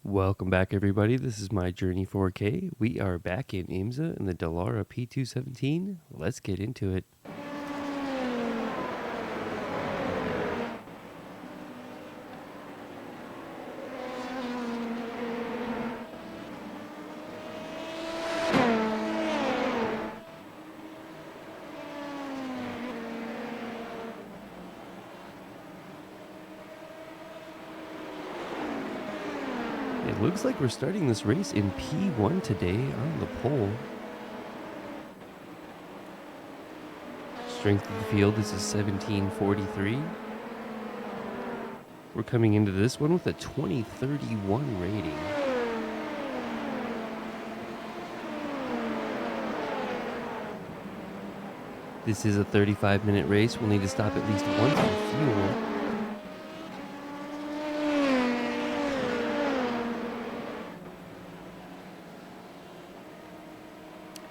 Welcome back, everybody. This is My Journey 4K. We are back in IMSA in the Dallara P217. Let's get into it. It looks like we're starting this race in P1 today on the pole. Strength of the field is a 1743. We're coming into this one with a 2031 rating. This is a 35-minute race. We'll need to stop at least once for fuel.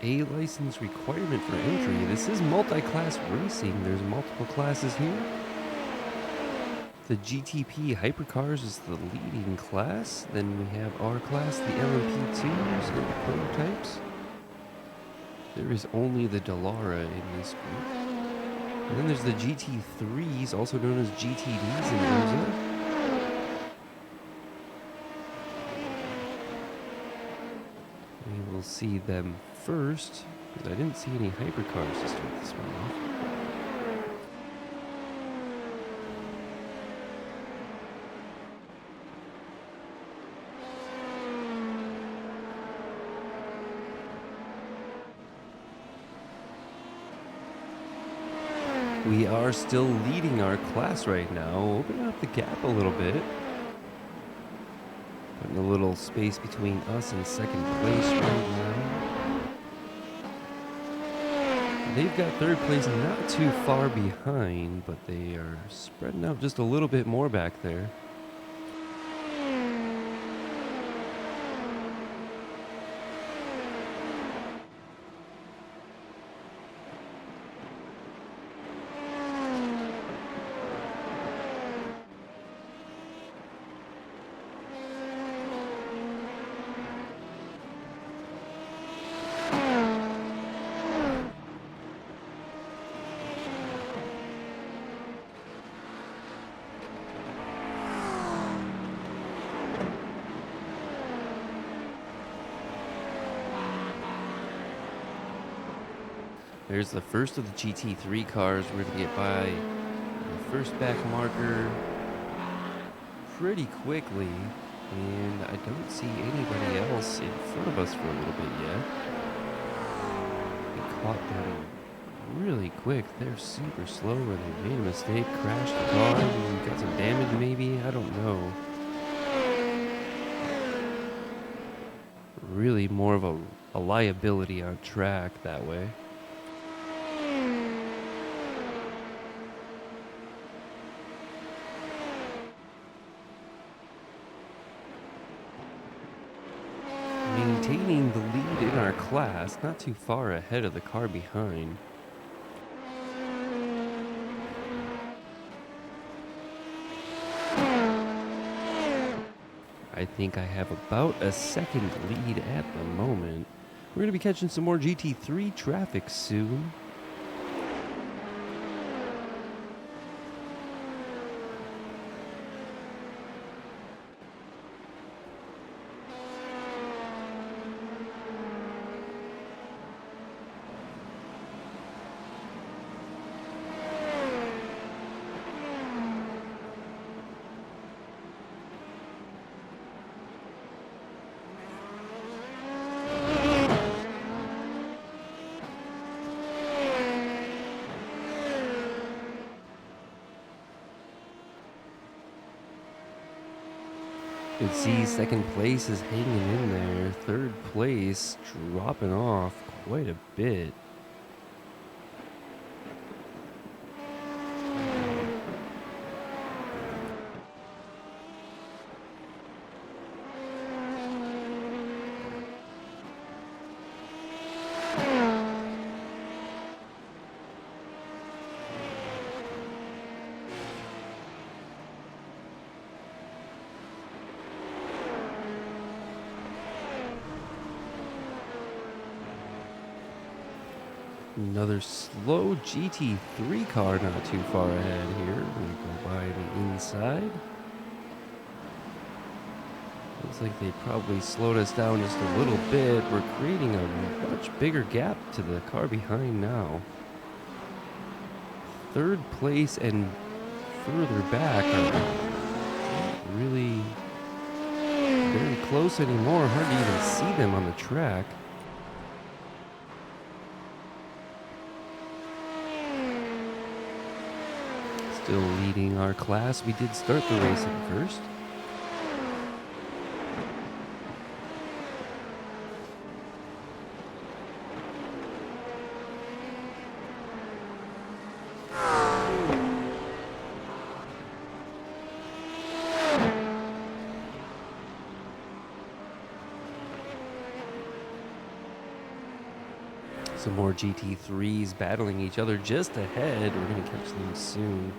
A license requirement for entry. This is multi-class racing. There's multiple classes here. The GTP Hypercars is the leading class. Then we have our class, the LMP2s and the prototypes. There is only the Dallara in this group. And then there's the GT3s, also known as GTDs in IMSA. We will see them first, because I didn't see any hypercars to start this one off. We are still leading our class right now, opening up the gap a little bit. Putting a little space between us and second place right now. They've got third place not too far behind, but they are spreading out just a little bit more back there. There's the first of the GT3 cars. We're going to get by the first back marker pretty quickly. And I don't see anybody else in front of us for a little bit yet. We caught them really quick. They're super slow, or they made a mistake, crashed the car, and got some damage maybe. I don't know. Really more of a liability on track that way. Maintaining the lead in our class, not too far ahead of the car behind. I think I have about a second lead at the moment. We're going to be catching some more GT3 traffic soon. You can see second place is hanging in there. Third place dropping off quite a bit. Another slow GT3 car not too far ahead here. We go by the inside. Looks like they probably slowed us down just a little bit. We're creating a much bigger gap to the car behind now. Third place and further back are not really very close anymore. Hard to even see them on the track. Still leading our class. We did start the racing first. Some more GT3s battling each other just ahead. We're going to catch them soon.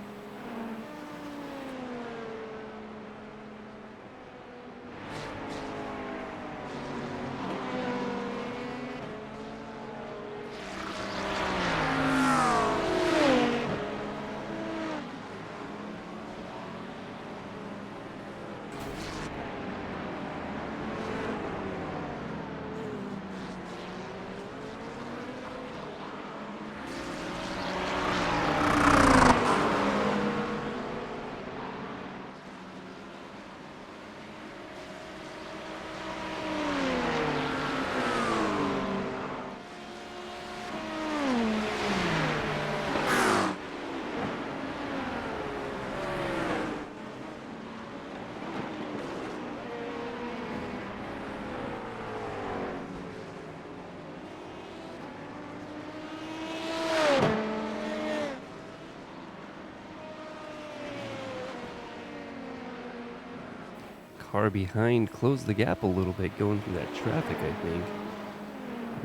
Car behind closed the gap a little bit going through that traffic, I think.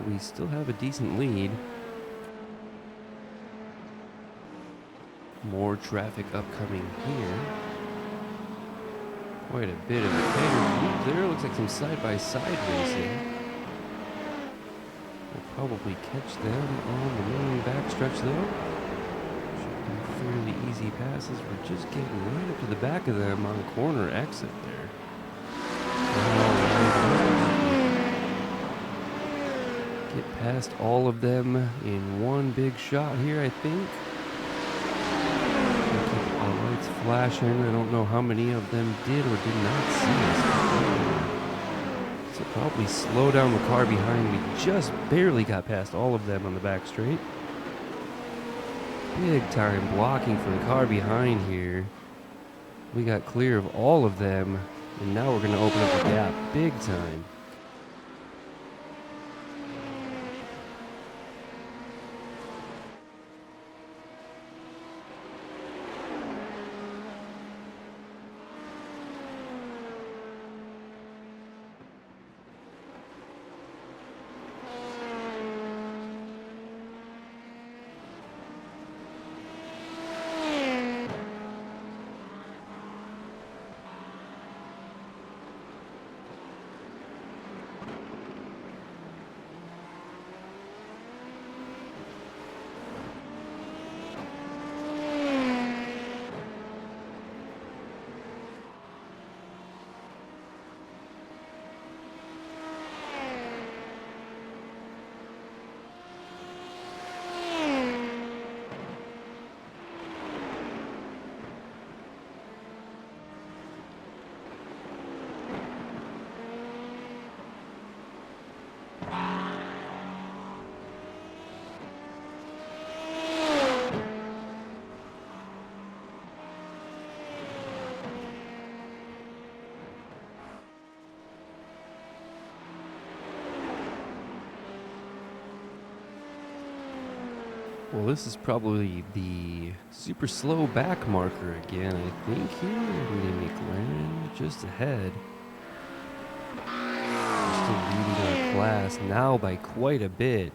We still have a decent lead. More traffic upcoming here. Quite a bit of a header there. Looks like some side-by-side racing. We'll probably catch them on the main backstretch though. Should be fairly easy passes. We're just getting right up to the back of them on the corner exit there. Get past all of them in one big shot here, I think. Keep our lights flashing. I don't know how many of them did or did not see us. So probably slow down the car behind. We just barely got past all of them on the back straight. Big time blocking for the car behind here. We got clear of all of them. And now we're going to open up the gap big time. Well, this is probably the super slow back marker again, I think, here. And McLaren just ahead. We're still leading our class now by quite a bit.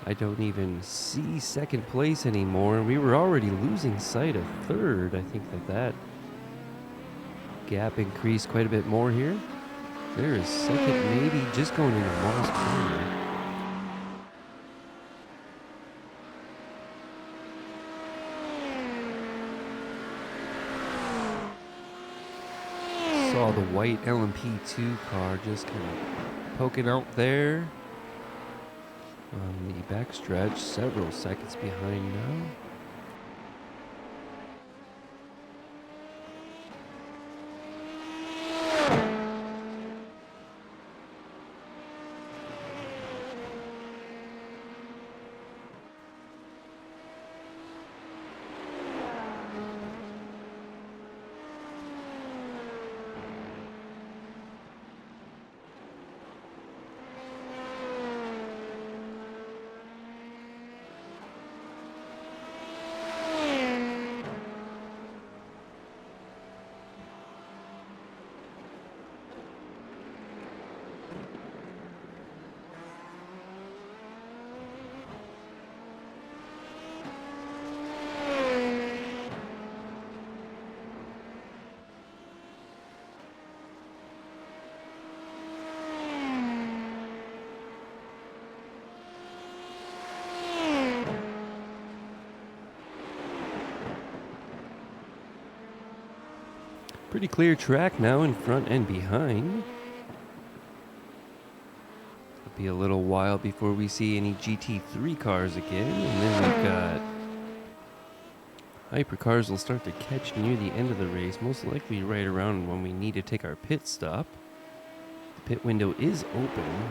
I don't even see second place anymore. We were already losing sight of third. I think that gap increased quite a bit more here. There is second, maybe just going into Moss Corner. saw the white LMP2 car just kind of poking out there on the backstretch, several seconds behind now. Pretty clear track now in front and behind. It'll be a little while before we see any GT3 cars again, and then we've got hypercars will start to catch near the end of the race, most likely right around when we need to take our pit stop. The pit window is open.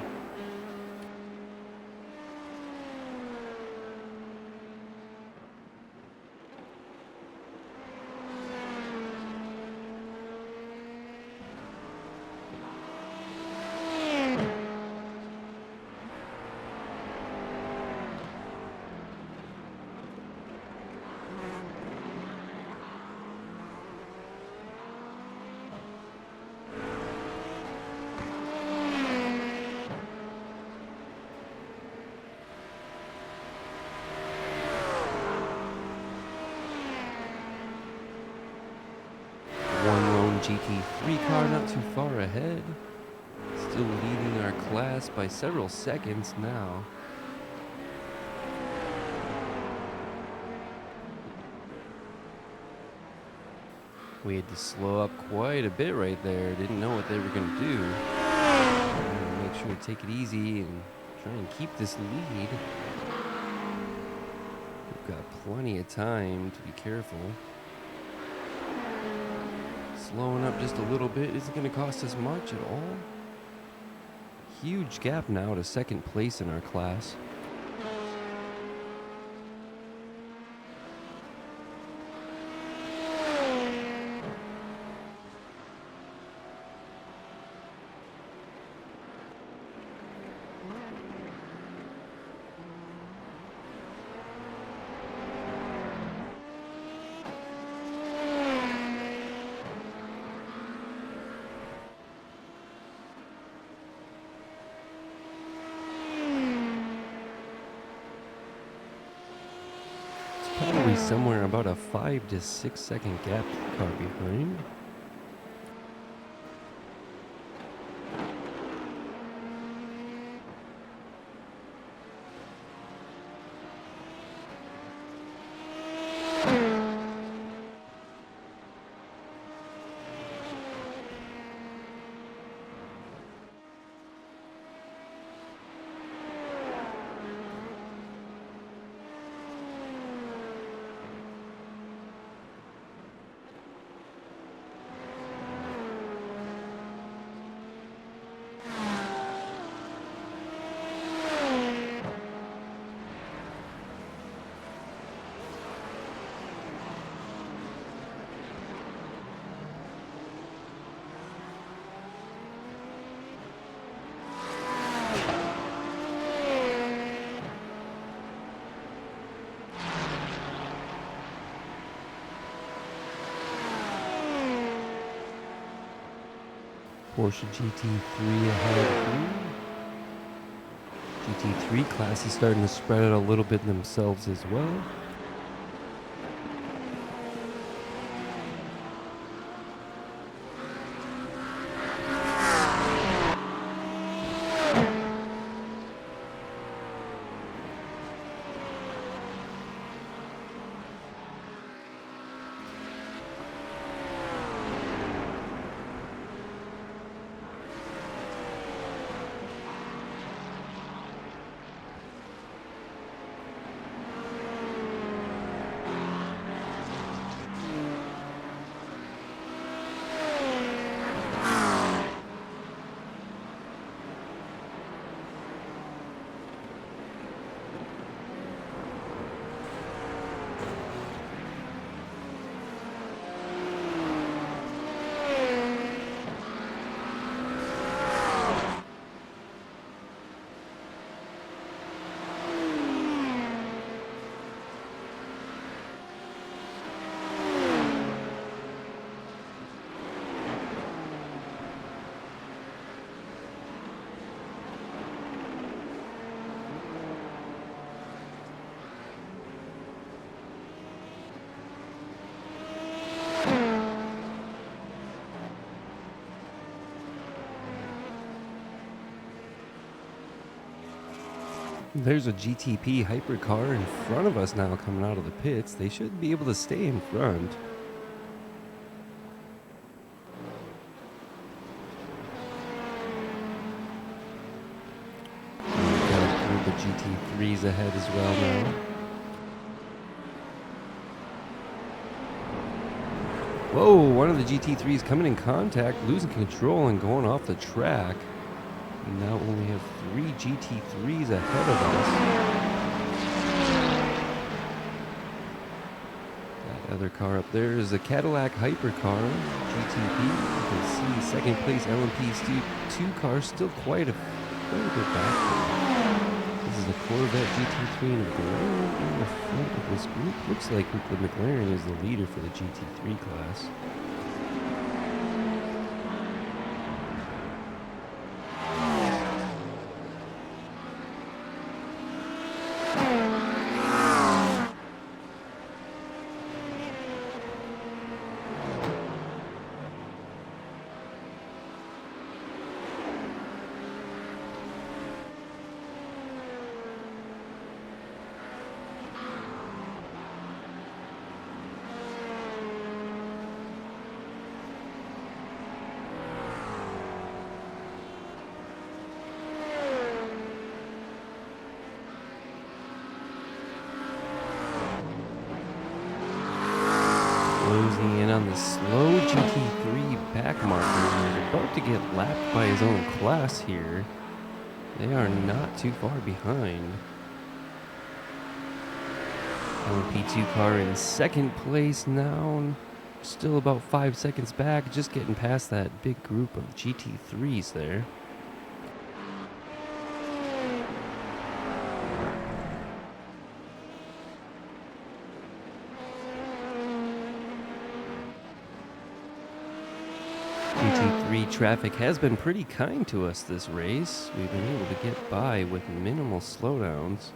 One lone GT3 car not too far ahead. Still leading our class by several seconds now. We had to slow up quite a bit right there. Didn't know what they were going to do. Make sure to take it easy and try and keep this lead. We've got plenty of time to be careful. Slowing up just a little bit isn't going to cost us much at all. Huge gap now to second place in our class. Probably somewhere about a 5 to 6 second gap to the car behind. Porsche GT3 ahead. GT3 class is starting to spread out a little bit themselves as well. There's a GTP hypercar in front of us now coming out of the pits. They should be able to stay in front. We've got a group of GT3s ahead as well now. Whoa, one of the GT3s coming in contact, losing control and going off the track. We now only have 3 GT3s ahead of us. That other car up there is a Cadillac Hypercar GTP. You can see second place LMP2 car still quite a bit back. This is a Corvette GT3 and a McLaren in the front of this group. Looks like the McLaren is the leader for the GT3 class. Closing in on the slow GT3 back marker. He's about to get lapped by his own class here. They are not too far behind. LMP2 car in second place now. Still about 5 seconds back. Just getting past that big group of GT3s there. GT3 traffic has been pretty kind to us this race. We've been able to get by with minimal slowdowns.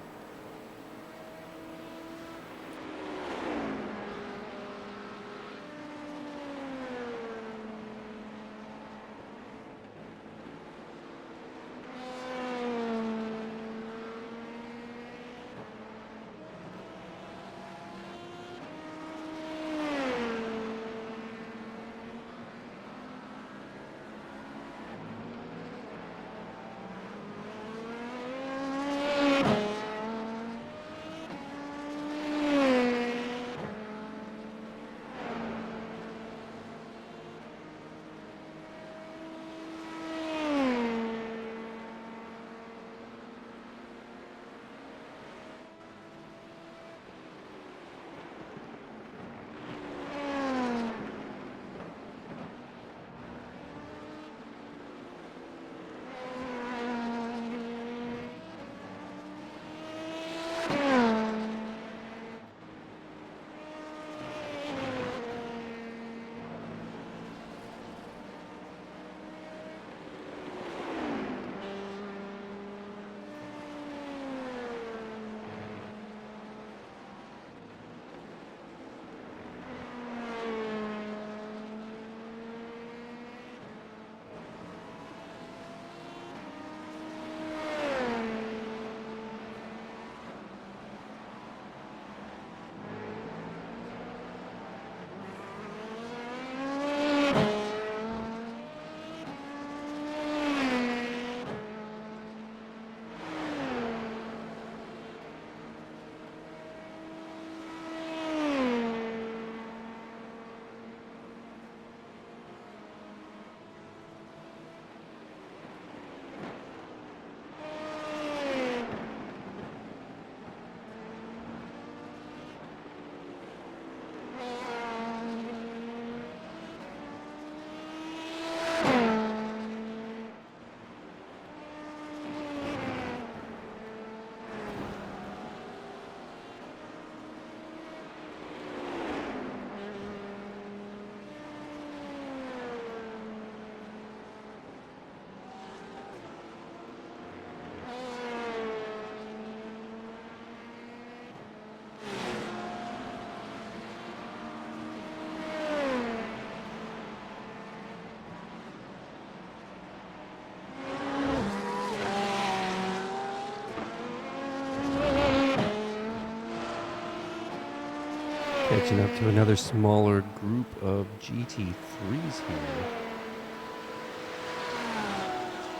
Catching up to another smaller group of GT3s here.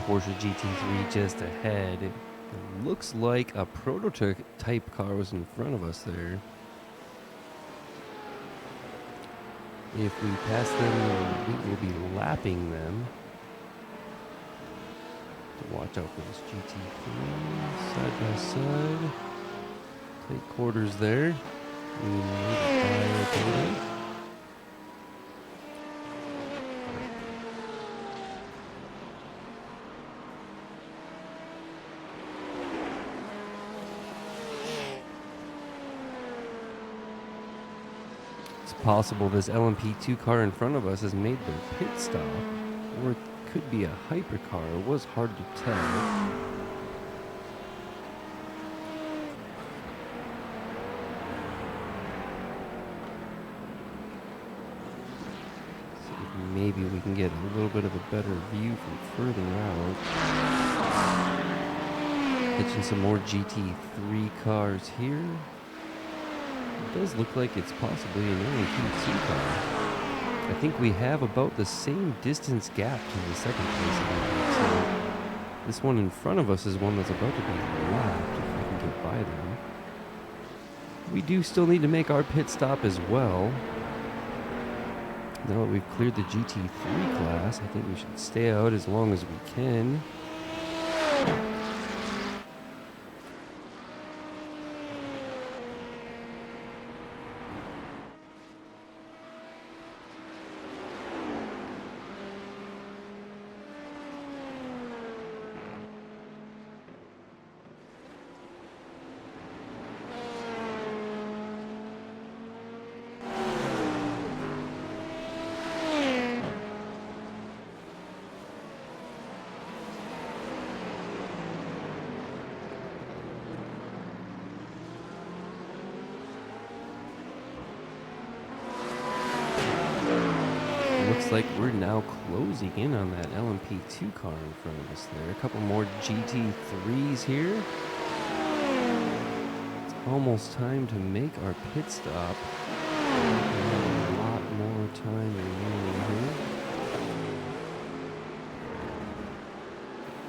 Porsche GT3 just ahead. It looks like a prototype car was in front of us there. If we pass them, we will be lapping them. So watch out for this GT3 side by side. Tight quarters there. It's possible this LMP2 car in front of us has made their pit stop, or it could be a hypercar. It was hard to tell. Maybe we can get a little bit of a better view from further out. Catching some more GT3 cars here. It does look like it's possibly an LMP2 car. I think we have about the same distance gap to the second place LMP2. This one in front of us is one that's about to be lapped, if we can get by them. We do still need to make our pit stop as well. Now that we've cleared the GT3 class, I think we should stay out as long as we can. Looks like we're now closing in on that LMP2 car in front of us there. A couple more GT3s here. It's almost time to make our pit stop. We have a lot more time remaining here.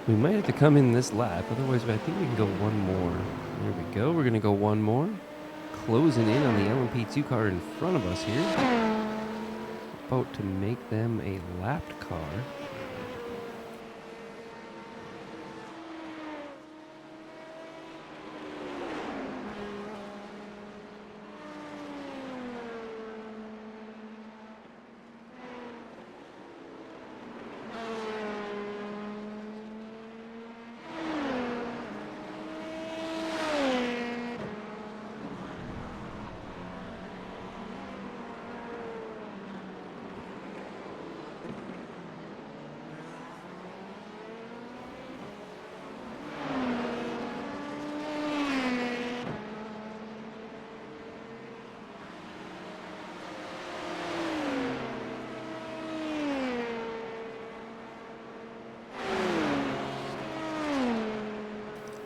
We might have to come in this lap, otherwise I think we can go one more. There we go, we're gonna go one more. Closing in on the LMP2 car in front of us here. About to make them a lapped car.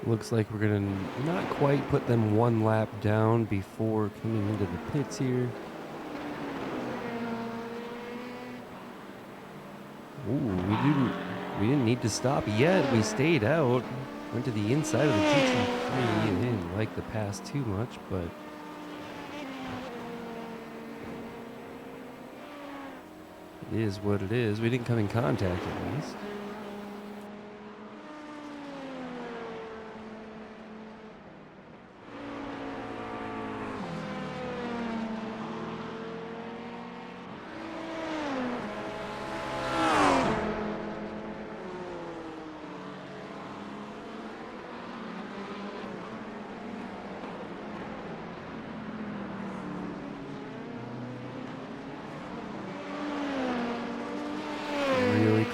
Looks like we're gonna not quite put them one lap down before coming into the pits here. Ooh, we didn't need to stop yet. We stayed out. Went to the inside of the GT3. They didn't like the pass too much, but it is what it is. We didn't come in contact at least.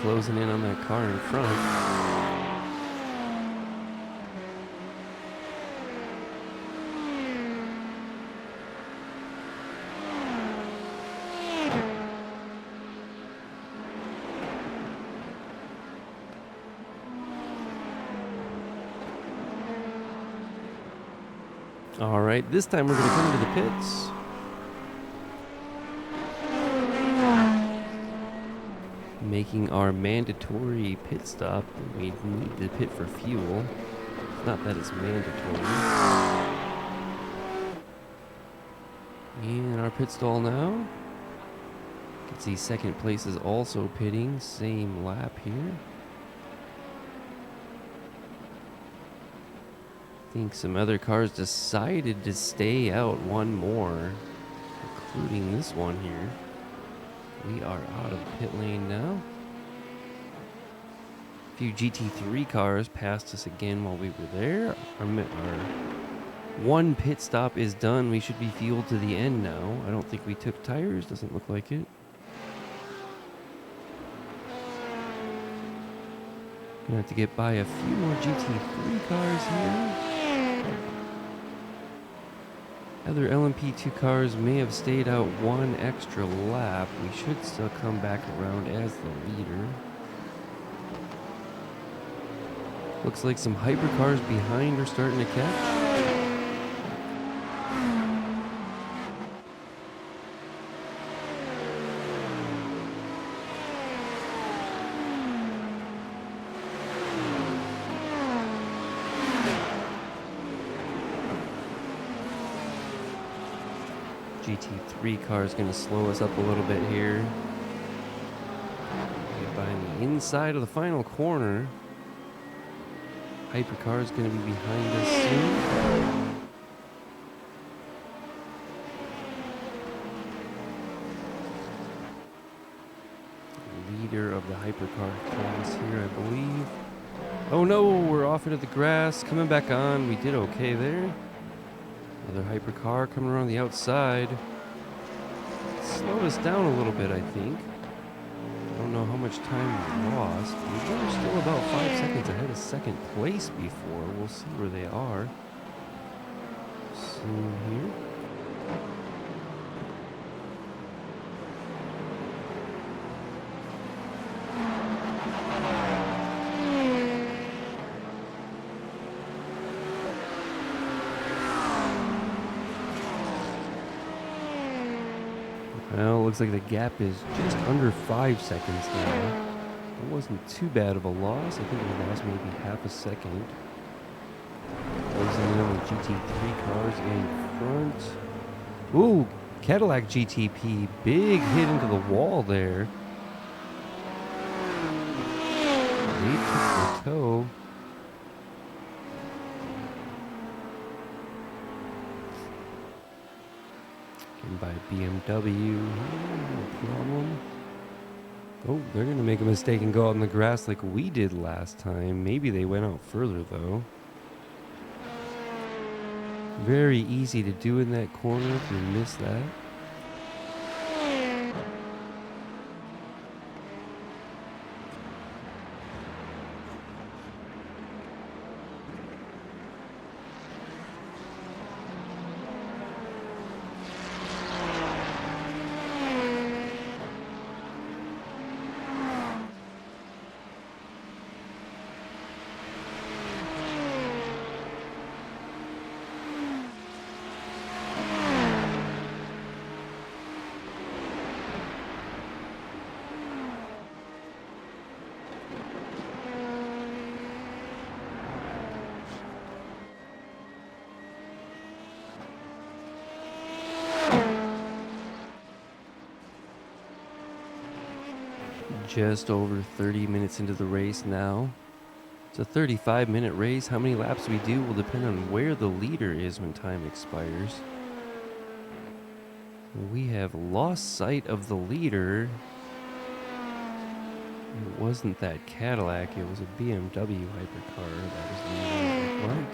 Closing in on that car in front. All right, this time we're going to come into the pits. Making our mandatory pit stop. We need to pit for fuel. Not that it's mandatory. And our pit stall now. You can see second place is also pitting. Same lap here. I think some other cars decided to stay out one more, including this one here. We are out of pit lane now. A few GT3 cars passed us again while we were there. Our one pit stop is done. We should be fueled to the end now. I don't think we took tires. Doesn't look like it. Gonna have to get by a few more GT3 cars here. Other LMP2 cars may have stayed out one extra lap. We should still come back around as the leader. Looks like some hypercars behind are starting to catch. GT3 car is going to slow us up a little bit here. Get by on the inside of the final corner. Hypercar is going to be behind us soon. Leader of the hypercar class here, I believe. Oh no, we're off into the grass. Coming back on. We did okay there. Another hypercar coming around the outside. Slowed us down a little bit, I think. I don't know how much time we lost. We were still about 5 seconds ahead of second place before. We'll see where they are soon here. Well, looks like the gap is just under 5 seconds now. It wasn't too bad of a loss. I think we lost maybe half a second. Closing in on the GT3 cars in front. Ooh, Cadillac GTP. Big hit into the wall there. They took the toe. By BMW, no problem. Oh, they're going to make a mistake and go out in the grass like we did last time. Maybe they went out further, though. Very easy to do in that corner if you miss that. Just over 30 minutes into the race now. It's a 35-minute race. How many laps we do will depend on where the leader is when time expires. We have lost sight of the leader. It wasn't that Cadillac, it was a BMW hypercar that was leading, it looked like.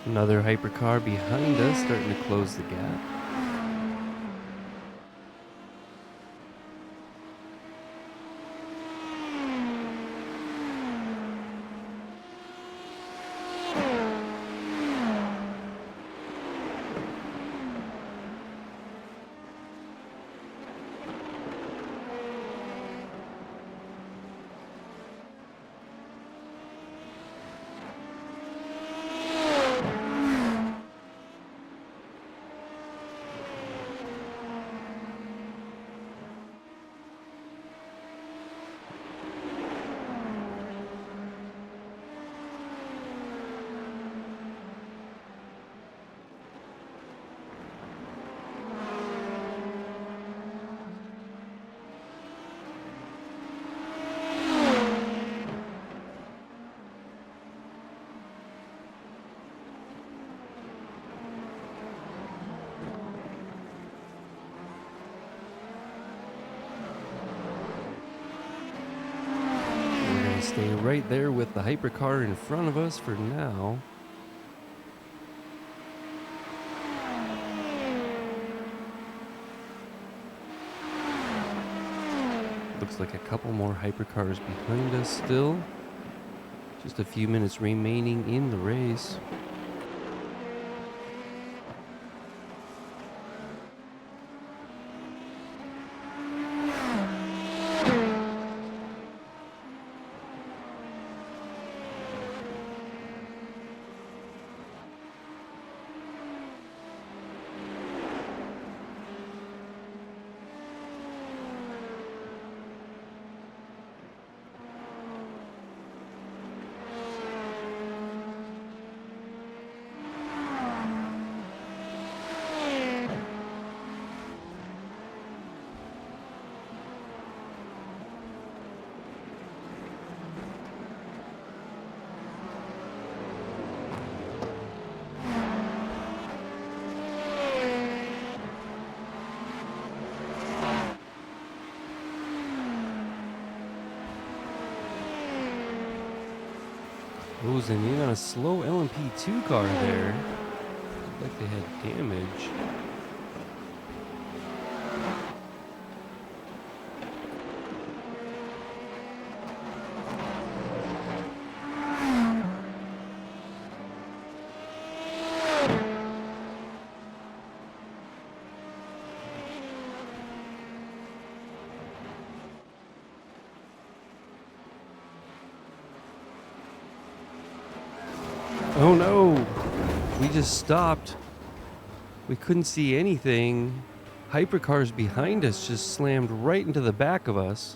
Another hypercar behind us, starting to close the gap. right there with the hypercar in front of us for now. Looks like a couple more hypercars behind us still. Just a few minutes remaining in the race. Closing in on a slow LMP2 car there. Looked like they had damage. Oh no! We just stopped. We couldn't see anything. Hypercars behind us just slammed right into the back of us.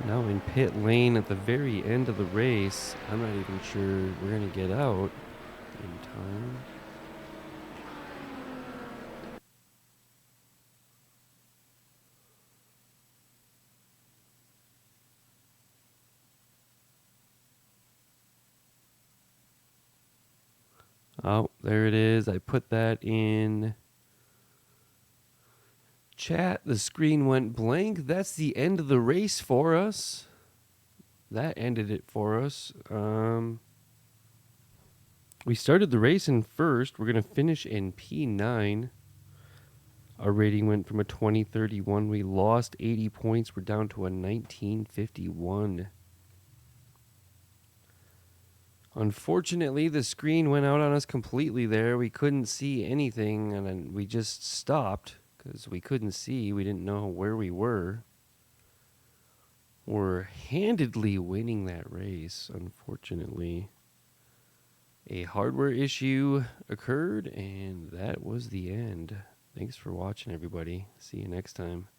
Now in pit lane at the very end of the race. I'm not even sure we're going to get out in time. Oh, there it is. I put that in chat. The screen went blank. That's the end of the race for us. That ended it for us. We started the race in first. We're going to finish in P9. Our rating went from a 2031. We lost 80 points. We're down to a 1951. Unfortunately, the screen went out on us completely there. We couldn't see anything, and then we just stopped because we couldn't see. We didn't know where we were. We're handedly winning that race, unfortunately. A hardware issue occurred, and that was the end. Thanks for watching, everybody. See you next time.